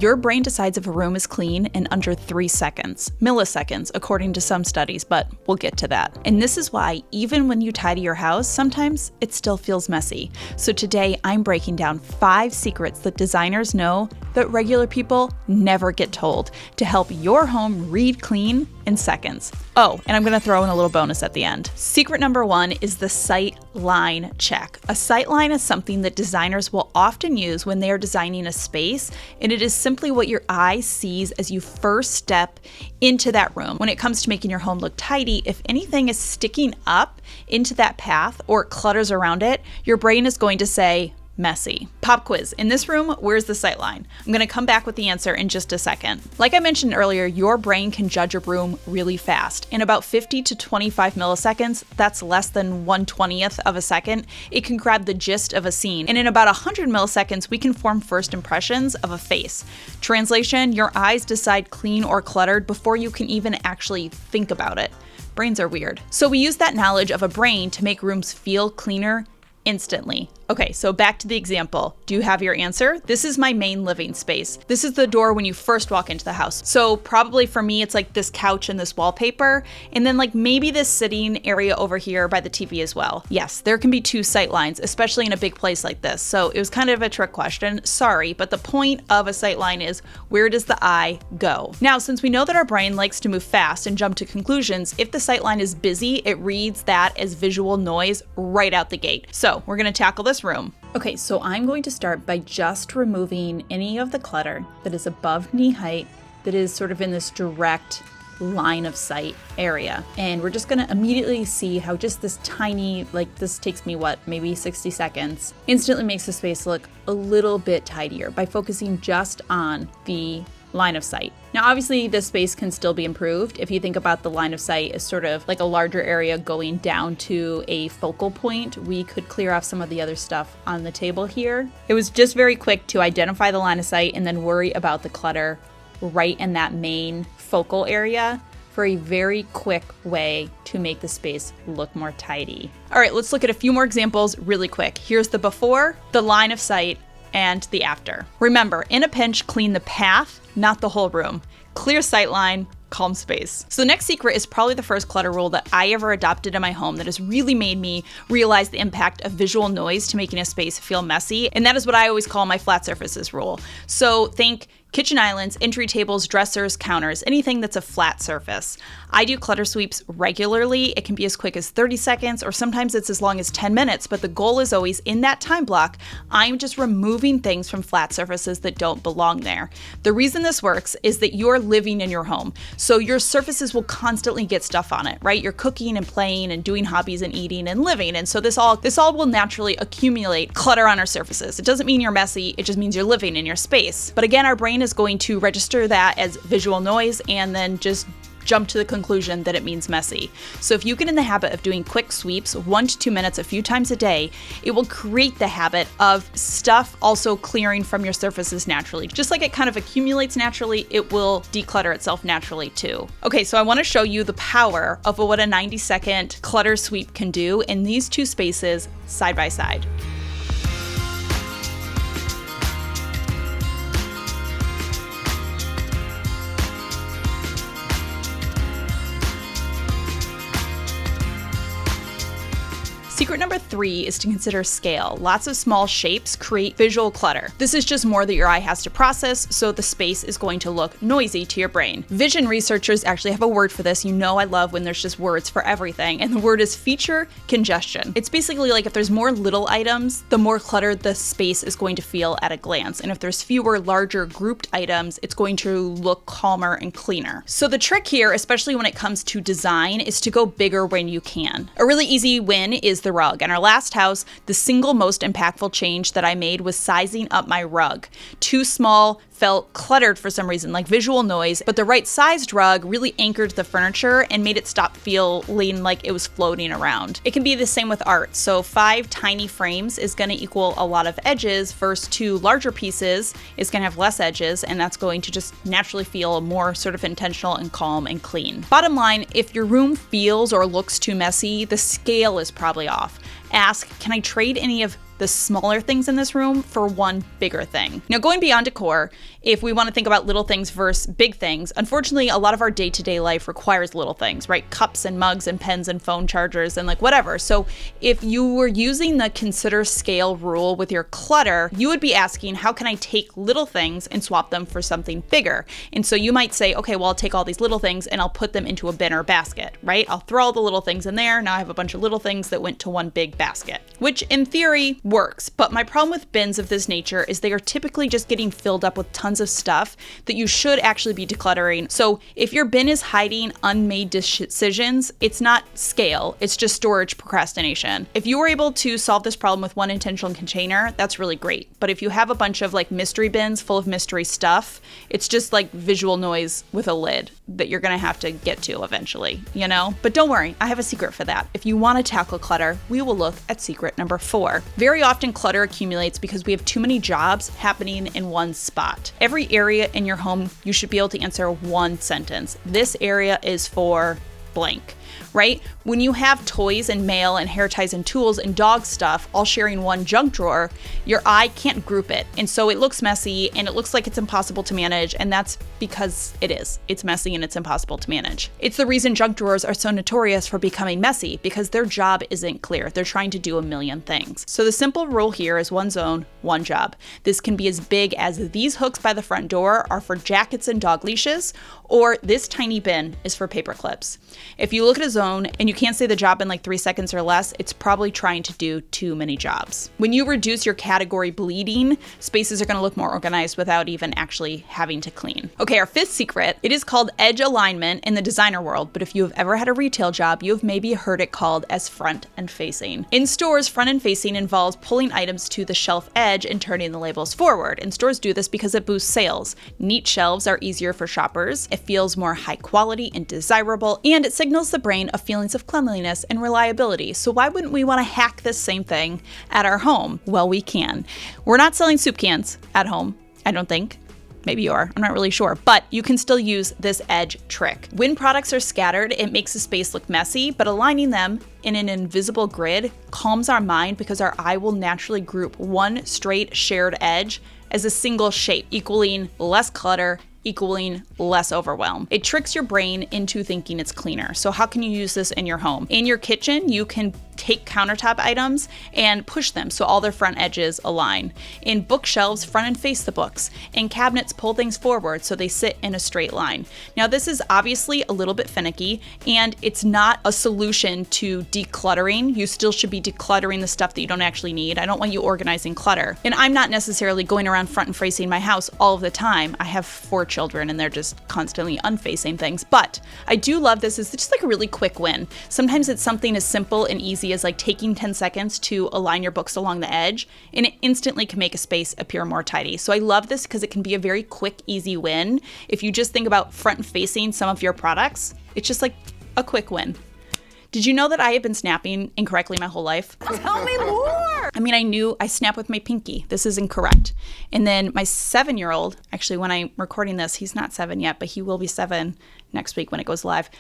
Your brain decides if a room is clean in under 3 seconds, milliseconds, according to some studies, but we'll get to that. And this is why even when you tidy your house, sometimes it still feels messy. So today I'm breaking down 5 secrets that designers know that regular people never get told to help your home read clean in seconds. Oh, and I'm gonna throw in a little bonus at the end. Secret number 1 is the sight line check. A sight line is something that designers will often use when they are designing a space, and it is simply what your eye sees as you first step into that room. When it comes to making your home look tidy, if anything is sticking up into that path or clutters around it, your brain is going to say, messy. Pop quiz. In this room, where's the sight line? I'm going to come back with the answer in just a second. Like I mentioned earlier, your brain can judge a room really fast. In about 50 to 25 milliseconds, that's less than 1/20th of a second, it can grab the gist of a scene. And in about 100 milliseconds, we can form first impressions of a face. Translation, your eyes decide clean or cluttered before you can even actually think about it. Brains are weird. So we use that knowledge of a brain to make rooms feel cleaner instantly. Okay, so back to the example. Do you have your answer? This is my main living space. This is the door when you first walk into the house. So probably for me, it's like this couch and this wallpaper, and then like maybe this sitting area over here by the TV as well. Yes, there can be 2 sight lines, especially in a big place like this. So it was kind of a trick question. Sorry, but the point of a sight line is where does the eye go? Now, since we know that our brain likes to move fast and jump to conclusions, if the sight line is busy, it reads that as visual noise right out the gate. So we're gonna tackle this room. Okay, so I'm going to start by just removing any of the clutter that is above knee height, that is sort of in this direct line of sight area. And we're just gonna immediately see how just this tiny, like this takes me maybe 60 seconds, instantly makes the space look a little bit tidier by focusing just on the line of sight. Now, obviously, this space can still be improved. If you think about the line of sight as sort of like a larger area going down to a focal point, we could clear off some of the other stuff on the table here. It was just very quick to identify the line of sight and then worry about the clutter right in that main focal area for a very quick way to make the space look more tidy. All right, let's look at a few more examples really quick. Here's the before, the line of sight, and the after. Remember, in a pinch, clean the path, not the whole room. Clear sightline, calm space. So the next secret is probably the first clutter rule that I ever adopted in my home that has really made me realize the impact of visual noise to making a space feel messy. And that is what I always call my flat surfaces rule. So think kitchen islands, entry tables, dressers, counters, anything that's a flat surface. I do clutter sweeps regularly. It can be as quick as 30 seconds or sometimes it's as long as 10 minutes, but the goal is always in that time block, I'm just removing things from flat surfaces that don't belong there. The reason this works is that you're living in your home. So your surfaces will constantly get stuff on it, right? You're cooking and playing and doing hobbies and eating and living. And so this all will naturally accumulate clutter on our surfaces. It doesn't mean you're messy. It just means you're living in your space. But again, our brain is going to register that as visual noise and then just jump to the conclusion that it means messy. So if you get in the habit of doing quick sweeps, 1 to 2 minutes a few times a day, it will create the habit of stuff also clearing from your surfaces naturally. Just like it kind of accumulates naturally, it will declutter itself naturally too. Okay, so I want to show you the power of what a 90-second clutter sweep can do in these 2 spaces side by side. Secret number 3 is to consider scale. Lots of small shapes create visual clutter. This is just more that your eye has to process, so the space is going to look noisy to your brain. Vision researchers actually have a word for this. You know I love when there's just words for everything, and the word is feature congestion. It's basically like if there's more little items, the more cluttered the space is going to feel at a glance, and if there's fewer larger grouped items, it's going to look calmer and cleaner. So the trick here, especially when it comes to design, is to go bigger when you can. A really easy win is the rug. In our last house, the single most impactful change that I made was sizing up my rug. Too small felt cluttered for some reason, like visual noise, but the right sized rug really anchored the furniture and made it stop feeling like it was floating around. It can be the same with art. So 5 tiny frames is going to equal a lot of edges versus 2 larger pieces is going to have less edges, and that's going to just naturally feel more sort of intentional and calm and clean. Bottom line, if your room feels or looks too messy, the scale is probably off. Ask, can I trade any of the smaller things in this room for one bigger thing. Now, going beyond decor, if we want to think about little things versus big things, unfortunately, a lot of our day-to-day life requires little things, right? Cups and mugs and pens and phone chargers and like whatever. So if you were using the consider scale rule with your clutter, you would be asking, how can I take little things and swap them for something bigger? And so you might say, okay, well, I'll take all these little things and I'll put them into a bin or basket, right? I'll throw all the little things in there. Now I have a bunch of little things that went to one big basket, which in theory works. But my problem with bins of this nature is they are typically just getting filled up with tons of stuff that you should actually be decluttering. So if your bin is hiding unmade decisions, it's not scale, it's just storage procrastination. If you were able to solve this problem with one intentional container, that's really great. But if you have a bunch of like mystery bins full of mystery stuff, it's just like visual noise with a lid that you're gonna have to get to eventually, you know? But don't worry, I have a secret for that. If you wanna tackle clutter, we will look at secret number 4. Very often clutter accumulates because we have too many jobs happening in one spot. Every area in your home, you should be able to answer one sentence. This area is for blank, right? When you have toys and mail and hair ties and tools and dog stuff all sharing one junk drawer, your eye can't group it. And so it looks messy and it looks like it's impossible to manage. And that's because it is. It's messy and it's impossible to manage. It's the reason junk drawers are so notorious for becoming messy, because their job isn't clear. They're trying to do a million things. So the simple rule here is one zone, one job. This can be as big as these hooks by the front door are for jackets and dog leashes, or this tiny bin is for paper clips. If you look at a zone and you can't say the job in like 3 seconds or less, it's probably trying to do too many jobs. When you reduce your category bleeding, spaces are going to look more organized without even actually having to clean. Okay, our 5th secret, it is called edge alignment in the designer world, but if you have ever had a retail job, you have maybe heard it called as front and facing. In stores, front and facing involves pulling items to the shelf edge and turning the labels forward. And stores do this because it boosts sales. Neat shelves are easier for shoppers. It feels more high quality and desirable, and it signals the brain of feelings of cleanliness and reliability. So why wouldn't we want to hack this same thing at our home? Well, we can. We're not selling soup cans at home, I don't think. Maybe you are, I'm not really sure, but you can still use this edge trick. When products are scattered, it makes the space look messy, but aligning them in an invisible grid calms our mind because our eye will naturally group one straight shared edge as a single shape, equaling less clutter, equaling less overwhelm. It tricks your brain into thinking it's cleaner. So how can you use this in your home? In your kitchen, you can take countertop items and push them so all their front edges align. In bookshelves, front and face the books. In cabinets, pull things forward so they sit in a straight line. Now, this is obviously a little bit finicky, and it's not a solution to decluttering. You still should be decluttering the stuff that you don't actually need. I don't want you organizing clutter. And I'm not necessarily going around front and facing my house all of the time. I have 4 children and they're just constantly unfacing things. But I do love this. It's just like a really quick win. Sometimes it's something as simple and easy as like taking 10 seconds to align your books along the edge, and it instantly can make a space appear more tidy. So I love this because it can be a very quick, easy win. If you just think about front and facing some of your products, it's just like a quick win. Did you know that I have been snapping incorrectly my whole life? Tell me more! I mean, I knew I snap with my pinky. This is incorrect. And then my 7-year-old, actually when I'm recording this, he's not 7 yet, but he will be 7 next week when it goes live,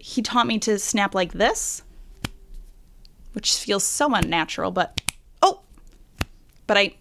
he taught me to snap like this, which feels so unnatural, but I'm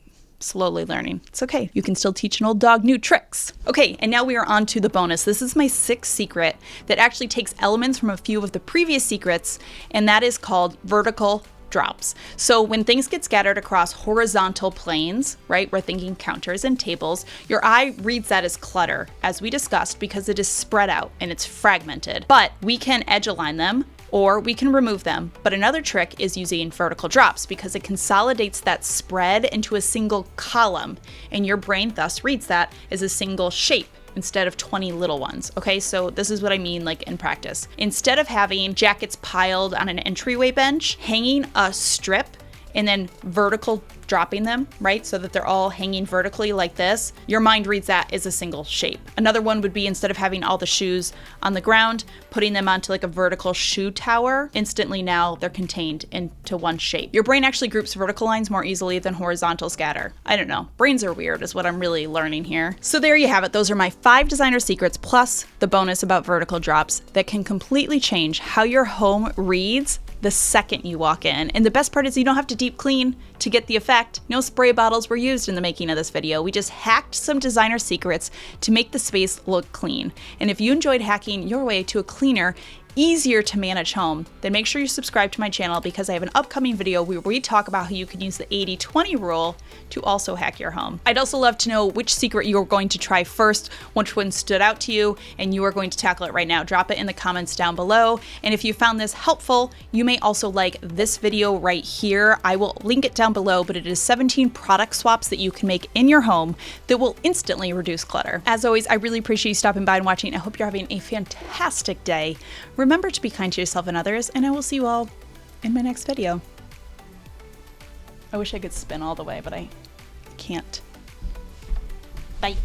slowly learning. It's okay. You can still teach an old dog new tricks. Okay, and now we are on to the bonus. This is my 6th secret that actually takes elements from a few of the previous secrets, and that is called vertical drops. So when things get scattered across horizontal planes, right, we're thinking counters and tables, your eye reads that as clutter, as we discussed, because it is spread out and it's fragmented. But we can edge align them, or we can remove them. But another trick is using vertical drops because it consolidates that spread into a single column, and your brain thus reads that as a single shape instead of 20 little ones. Okay, so this is what I mean like in practice. Instead of having jackets piled on an entryway bench, hanging a strip and then vertical dropping them, right? So that they're all hanging vertically like this. Your mind reads that as a single shape. Another one would be, instead of having all the shoes on the ground, putting them onto like a vertical shoe tower. Instantly now they're contained into one shape. Your brain actually groups vertical lines more easily than horizontal scatter. I don't know. Brains are weird is what I'm really learning here. So there you have it. Those are my 5 designer secrets plus the bonus about vertical drops that can completely change how your home reads the second you walk in. And the best part is you don't have to deep clean to get the effect. No spray bottles were used in the making of this video. We just hacked some designer secrets to make the space look clean. And if you enjoyed hacking your way to a cleaner, easier to manage home, then make sure you subscribe to my channel because I have an upcoming video where we talk about how you can use the 80-20 rule to also hack your home. I'd also love to know which secret you're going to try first, which one stood out to you, and you are going to tackle it right now. Drop it in the comments down below. And if you found this helpful, you may also like this video right here. I will link it down below, but it is 17 product swaps that you can make in your home that will instantly reduce clutter. As always, I really appreciate you stopping by and watching. I hope you're having a fantastic day. Remember to be kind to yourself and others, and I will see you all in my next video. I wish I could spin all the way, but I can't. Bye.